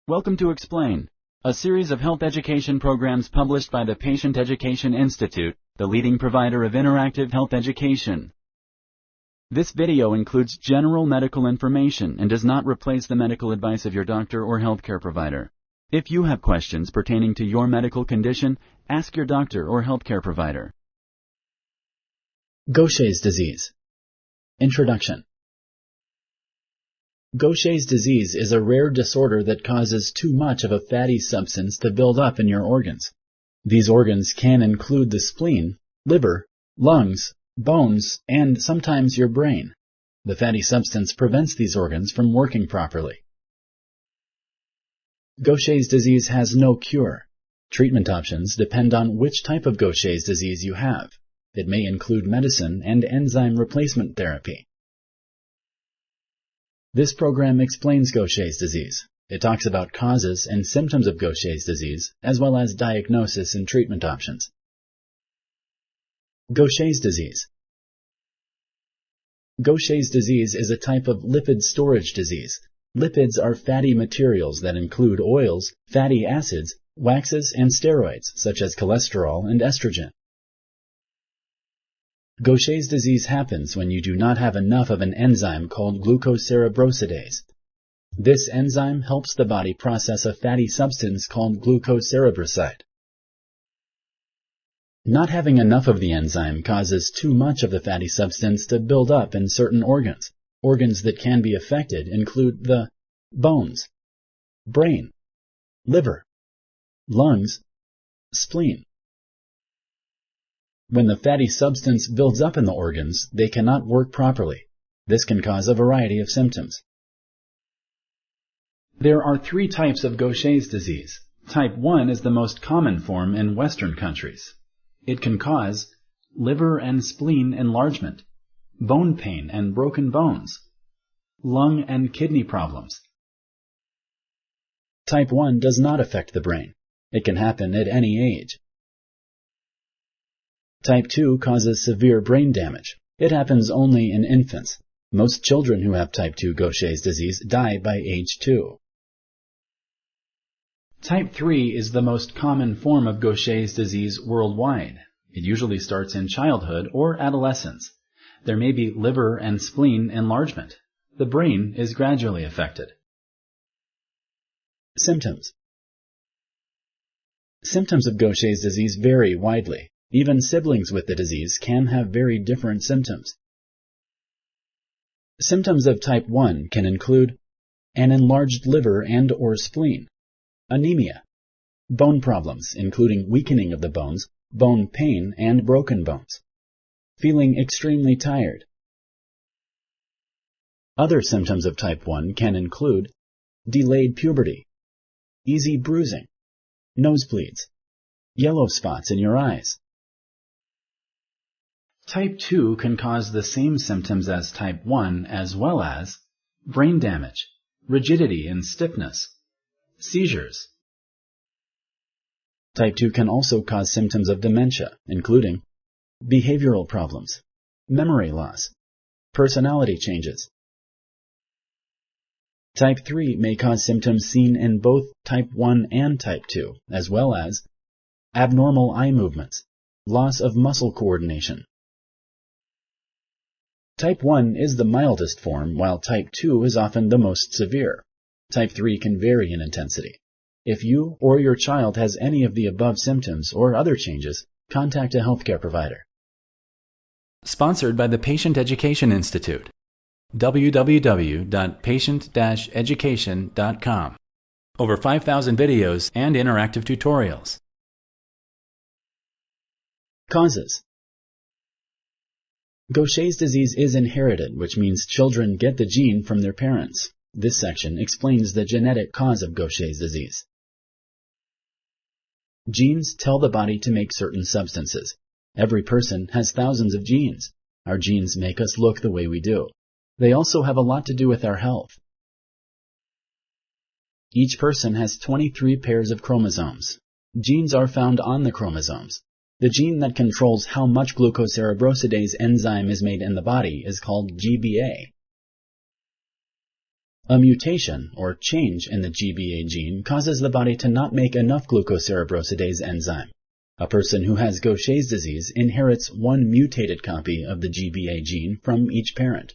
Welcome to Explain, a series of health education programs published by the Patient Education Institute, the leading provider of interactive health education. This video includes general medical information and does not replace the medical advice of your doctor or healthcare provider. If you have questions pertaining to your medical condition, ask your doctor or healthcare provider. Gaucher disease. Introduction. Gaucher disease is a rare disorder that causes too much of a fatty substance to build up in your organs. These organs can include the spleen, liver, lungs, bones, and sometimes your brain. The fatty substance prevents these organs from working properly. Gaucher disease has no cure. Treatment options depend on which type of Gaucher disease you have. It may include medicine and enzyme replacement therapy. This program explains Gaucher disease. It talks about causes and symptoms of Gaucher disease, as well as diagnosis and treatment options. Gaucher disease. Gaucher disease is a type of lipid storage disease. Lipids are fatty materials that include oils, fatty acids, waxes, and steroids, such as cholesterol and estrogen. Gaucher disease happens when you do not have enough of an enzyme called glucocerebrosidase. This enzyme helps the body process a fatty substance called glucocerebroside. Not having enough of the enzyme causes too much of the fatty substance to build up in certain organs. Organs that can be affected include the bones, brain, liver, lungs, spleen. When the fatty substance builds up in the organs, they cannot work properly. This can cause a variety of symptoms. There are 3 types of Gaucher disease. Type 1 is the most common form in Western countries. It can cause liver and spleen enlargement, bone pain and broken bones, lung and kidney problems. Type 1 does not affect the brain. It can happen at any age. Type 2 causes severe brain damage. It happens only in infants. Most children who have type 2 Gaucher disease die by age 2. Type 3 is the most common form of Gaucher disease worldwide. It usually starts in childhood or adolescence. There may be liver and spleen enlargement. The brain is gradually affected. Symptoms. Symptoms of Gaucher disease vary widely. Even siblings with the disease can have very different symptoms. Symptoms of type 1 can include an enlarged liver and or spleen, anemia, bone problems including weakening of the bones, bone pain, and broken bones, feeling extremely tired. Other symptoms of type 1 can include delayed puberty, easy bruising, nosebleeds, yellow spots in your eyes. Type 2 can cause the same symptoms as type 1 as well as brain damage, rigidity and stiffness, seizures. Type 2 can also cause symptoms of dementia, including behavioral problems, memory loss, personality changes. Type 3 may cause symptoms seen in both type 1 and type 2, as well as abnormal eye movements, loss of muscle coordination. Type 1 is the mildest form, while type 2 is often the most severe. Type 3 can vary in intensity. If you or your child has any of the above symptoms or other changes, contact a healthcare provider. Sponsored by the Patient Education Institute. www.patient-education.com. Over 5,000 videos and interactive tutorials. Causes. Gaucher disease is inherited, which means children get the gene from their parents. This section explains the genetic cause of Gaucher disease. Genes tell the body to make certain substances. Every person has thousands of genes. Our genes make us look the way we do. They also have a lot to do with our health. Each person has 23 pairs of chromosomes. Genes are found on the chromosomes. The gene that controls how much glucocerebrosidase enzyme is made in the body is called GBA. A mutation, or change in the GBA gene, causes the body to not make enough glucocerebrosidase enzyme. A person who has Gaucher's disease inherits one mutated copy of the GBA gene from each parent.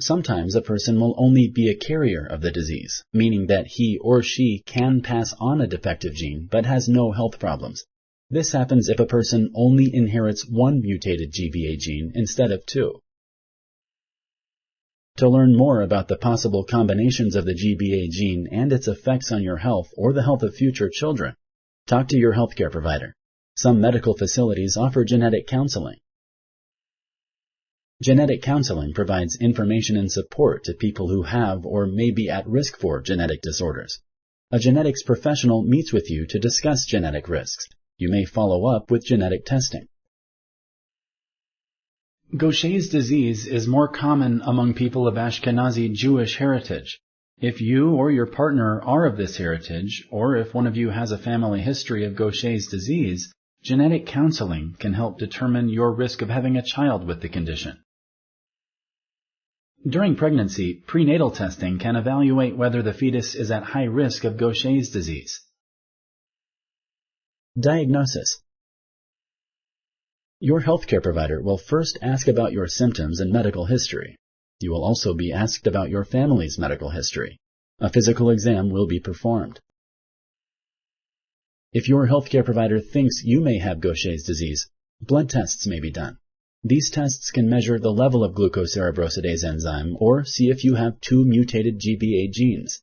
Sometimes a person will only be a carrier of the disease, meaning that he or she can pass on a defective gene but has no health problems. This happens if a person only inherits one mutated GBA gene instead of two. To learn more about the possible combinations of the GBA gene and its effects on your health or the health of future children, talk to your healthcare provider. Some medical facilities offer genetic counseling. Genetic counseling provides information and support to people who have or may be at risk for genetic disorders. A genetics professional meets with you to discuss genetic risks. You may follow up with genetic testing. Gaucher's disease is more common among people of Ashkenazi Jewish heritage. If you or your partner are of this heritage, or if one of you has a family history of Gaucher's disease, genetic counseling can help determine your risk of having a child with the condition. During pregnancy, prenatal testing can evaluate whether the fetus is at high risk of Gaucher's disease. Diagnosis. Your healthcare provider will first ask about your symptoms and medical history. You will also be asked about your family's medical history. A physical exam will be performed. If your healthcare provider thinks you may have Gaucher's disease, blood tests may be done. These tests can measure the level of glucocerebrosidase enzyme or see if you have two mutated GBA genes.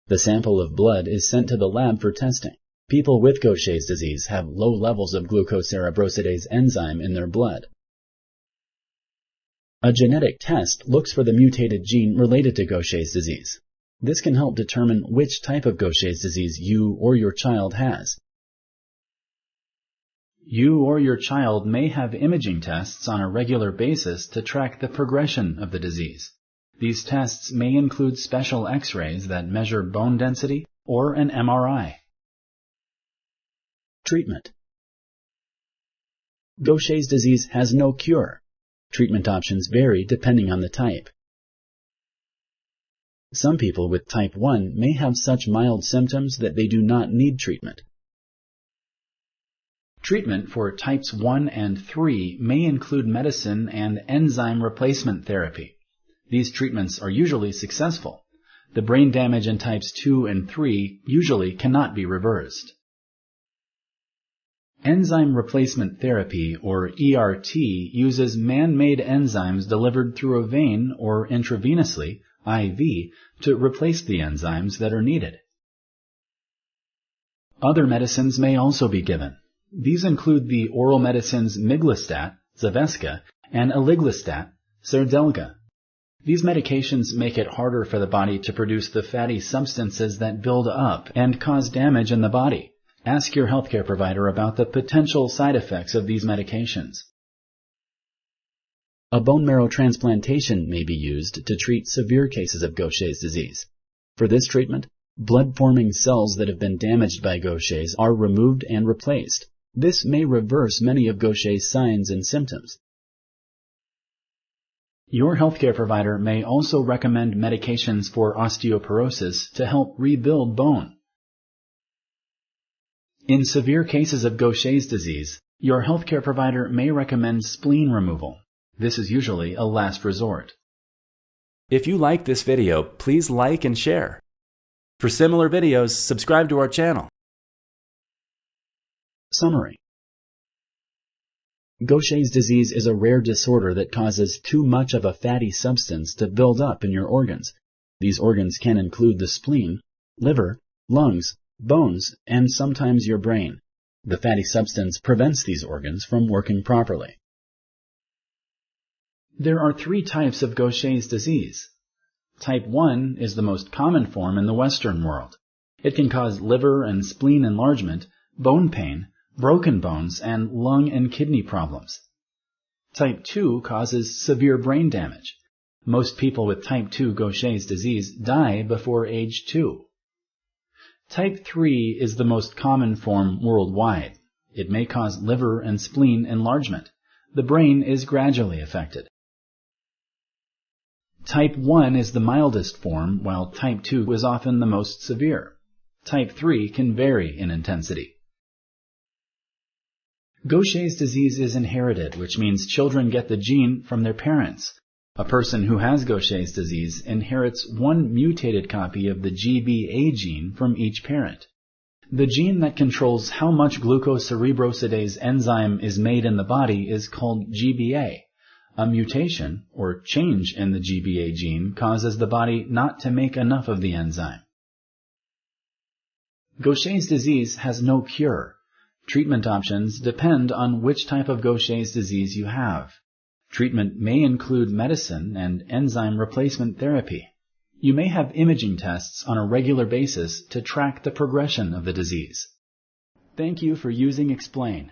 The sample of blood is sent to the lab for testing. People with Gaucher's disease have low levels of glucocerebrosidase enzyme in their blood. A genetic test looks for the mutated gene related to Gaucher's disease. This can help determine which type of Gaucher's disease you or your child has. You or your child may have imaging tests on a regular basis to track the progression of the disease. These tests may include special X-rays that measure bone density or an MRI. Treatment. Gaucher's disease has no cure. Treatment options vary depending on the type. Some people with type 1 may have such mild symptoms that they do not need treatment. Treatment for types 1 and 3 may include medicine and enzyme replacement therapy. These treatments are usually successful. The brain damage in types 2 and 3 usually cannot be reversed. Enzyme replacement therapy, or ERT, uses man-made enzymes delivered through a vein or intravenously, IV, to replace the enzymes that are needed. Other medicines may also be given. These include the oral medicines miglustat, Zavesca, and aliglustat, Serdelga. These medications make it harder for the body to produce the fatty substances that build up and cause damage in the body. Ask your healthcare provider about the potential side effects of these medications. A bone marrow transplantation may be used to treat severe cases of Gaucher's disease. For this treatment, blood-forming cells that have been damaged by Gaucher's are removed and replaced. This may reverse many of Gaucher's signs and symptoms. Your healthcare provider may also recommend medications for osteoporosis to help rebuild bone. In severe cases of Gaucher's disease, your healthcare provider may recommend spleen removal. This is usually a last resort. If you like this video, please like and share. For similar videos, subscribe to our channel. Summary. Gaucher's disease is a rare disorder that causes too much of a fatty substance to build up in your organs. These organs can include the spleen, liver, lungs, bones, and sometimes your brain. The fatty substance prevents these organs from working properly. There are 3 types of Gaucher's disease. Type 1 is the most common form in the Western world. It can cause liver and spleen enlargement, bone pain, broken bones, and lung and kidney problems. Type 2 causes severe brain damage. Most people with type 2 Gaucher's disease die before age 2. Type 3 is the most common form worldwide. It may cause liver and spleen enlargement. The brain is gradually affected. Type 1 is the mildest form, while Type 2 is often the most severe. Type 3 can vary in intensity. Gaucher's disease is inherited, which means children get the gene from their parents. A person who has Gaucher's disease inherits one mutated copy of the GBA gene from each parent. The gene that controls how much glucocerebrosidase enzyme is made in the body is called GBA. A mutation, or change in the GBA gene, causes the body not to make enough of the enzyme. Gaucher's disease has no cure. Treatment options depend on which type of Gaucher's disease you have. Treatment may include medicine and enzyme replacement therapy. You may have imaging tests on a regular basis to track the progression of the disease. Thank you for using Explain.